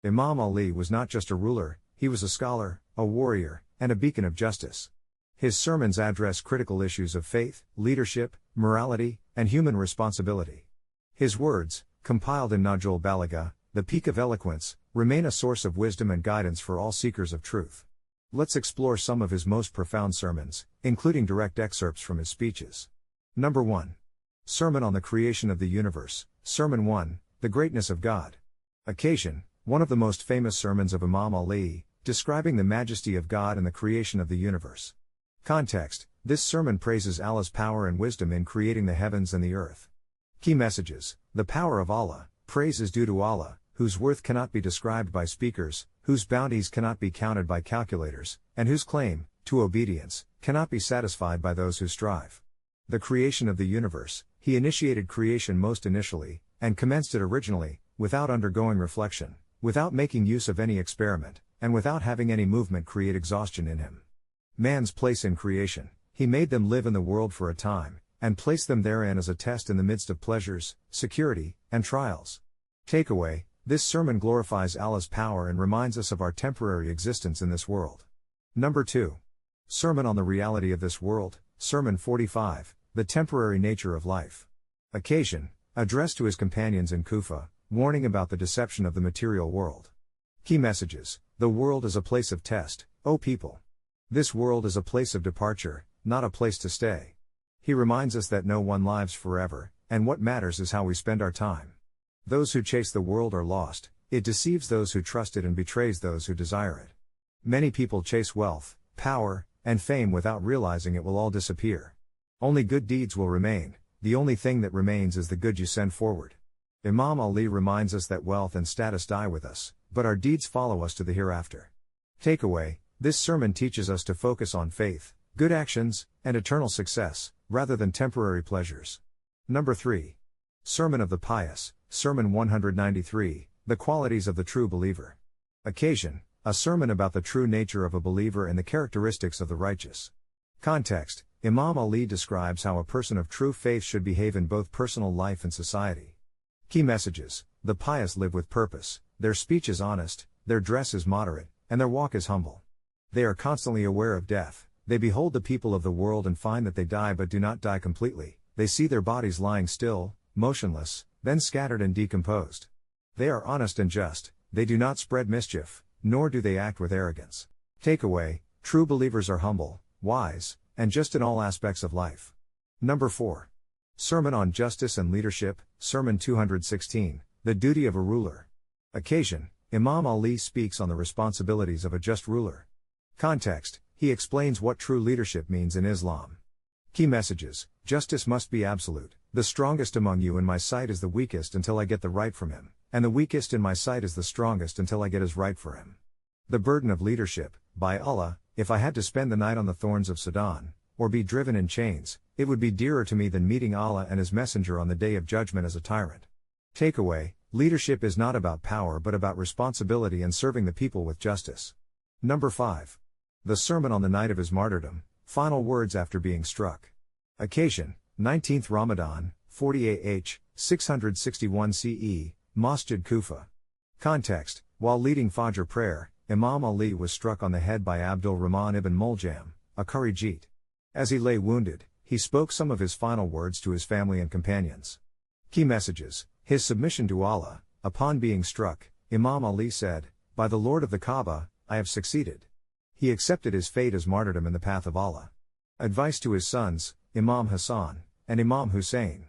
Imam Ali was not just a ruler, he was a scholar, a warrior, and a beacon of justice. His sermons address critical issues of faith, leadership, morality, and human responsibility. His words, compiled in Nahjul Balagha, the peak of eloquence, remain a source of wisdom and guidance for all seekers of truth. Let's explore some of his most profound sermons, including direct excerpts from his speeches. Number 1. Sermon on the Creation of the Universe, Sermon 1, The Greatness of God. Occasion, one of the most famous sermons of Imam Ali, describing the majesty of God and the creation of the universe. Context, this sermon praises Allah's power and wisdom in creating the heavens and the earth. Key messages, the power of Allah, praise is due to Allah, whose worth cannot be described by speakers, whose bounties cannot be counted by calculators, and whose claim, to obedience, cannot be satisfied by those who strive. The creation of the universe, he initiated creation most initially, and commenced it originally, without undergoing reflection, without making use of any experiment, and without having any movement create exhaustion in him. Man's place in creation, he made them live in the world for a time, and placed them therein as a test in the midst of pleasures, security, and trials. Takeaway, this sermon glorifies Allah's power and reminds us of our temporary existence in this world. Number 2. Sermon on the Reality of This World, Sermon 45, The Temporary Nature of Life. Occasion, addressed to his companions in Kufa, warning about the deception of the material world. Key messages, the world is a place of test, O people. This world is a place of departure, not a place to stay. He reminds us that no one lives forever, and what matters is how we spend our time. Those who chase the world are lost, it deceives those who trust it and betrays those who desire it. Many people chase wealth, power, and fame without realizing it will all disappear. Only good deeds will remain, the only thing that remains is the good you send forward. Imam Ali reminds us that wealth and status die with us, but our deeds follow us to the hereafter. Takeaway, this sermon teaches us to focus on faith, good actions, and eternal success, rather than temporary pleasures. Number 3. Sermon of the Pious, Sermon 193, The Qualities of the True Believer. Occasion, a sermon about the true nature of a believer and the characteristics of the righteous. Context, Imam Ali describes how a person of true faith should behave in both personal life and society. Key messages, the pious live with purpose, their speech is honest, their dress is moderate, and their walk is humble. They are constantly aware of death, they behold the people of the world and find that they die but do not die completely, they see their bodies lying still, motionless, then scattered and decomposed. They are honest and just, they do not spread mischief, nor do they act with arrogance. Takeaway, true believers are humble, wise, and just in all aspects of life. Number 4. Sermon on Justice and Leadership, Sermon 216, The Duty of a Ruler. Occasion, Imam Ali speaks on the responsibilities of a just ruler. Context, he explains what true leadership means in Islam. Key messages, justice must be absolute, the strongest among you in my sight is the weakest until I get the right from him, and the weakest in my sight is the strongest until I get his right for him. The burden of leadership, by Allah, if I had to spend the night on the thorns of Sudan, or be driven in chains, it would be dearer to me than meeting Allah and his messenger on the day of judgment as a tyrant. Takeaway, leadership is not about power but about responsibility and serving the people with justice. Number 5. The Sermon on the Night of His Martyrdom, Final Words After Being Struck. Occasion, 19th Ramadan, 40 AH, 661 CE, Masjid Kufa. Context, while leading Fajr prayer, Imam Ali was struck on the head by Abdul Rahman ibn Muljam, a Kharijite. As he lay wounded, he spoke some of his final words to his family and companions. Key messages, his submission to Allah. Upon being struck, Imam Ali said, "By the Lord of the Kaaba, I have succeeded." He accepted his fate as martyrdom in the path of Allah. Advice to his sons, Imam Hassan, and Imam Hussein.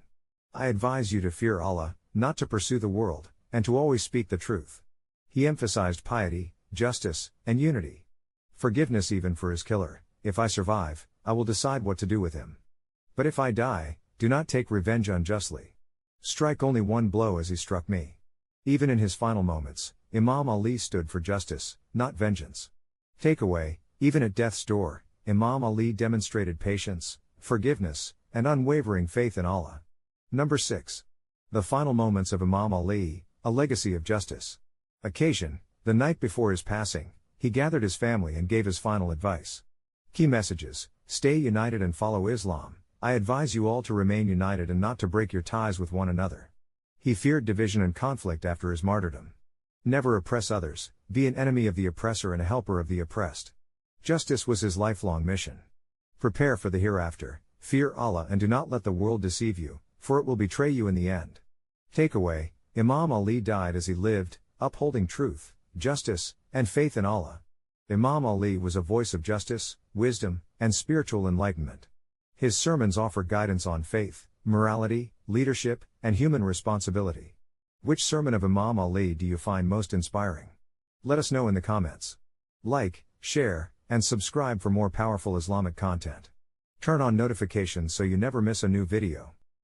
I advise you to fear Allah, not to pursue the world, and to always speak the truth. He emphasized piety, justice, and unity. Forgiveness even for his killer. If I survive, I will decide what to do with him. But if I die, do not take revenge unjustly. Strike only one blow as he struck me. Even in his final moments, Imam Ali stood for justice, not vengeance. Takeaway, even at death's door, Imam Ali demonstrated patience, forgiveness, and unwavering faith in Allah. Number 6. The Final Moments of Imam Ali, A Legacy of Justice. Occasion, the night before his passing, he gathered his family and gave his final advice. Key messages, stay united and follow Islam. I advise you all to remain united and not to break your ties with one another. He feared division and conflict after his martyrdom. Never oppress others, be an enemy of the oppressor and a helper of the oppressed. Justice was his lifelong mission. Prepare for the hereafter, fear Allah and do not let the world deceive you, for it will betray you in the end. Takeaway: Imam Ali died as he lived, upholding truth, justice, and faith in Allah. Imam Ali was a voice of justice, wisdom, and spiritual enlightenment. His sermons offer guidance on faith, morality, leadership, and human responsibility. Which sermon of Imam Ali do you find most inspiring? Let us know in the comments. Like, share, and subscribe for more powerful Islamic content. Turn on notifications so you never miss a new video.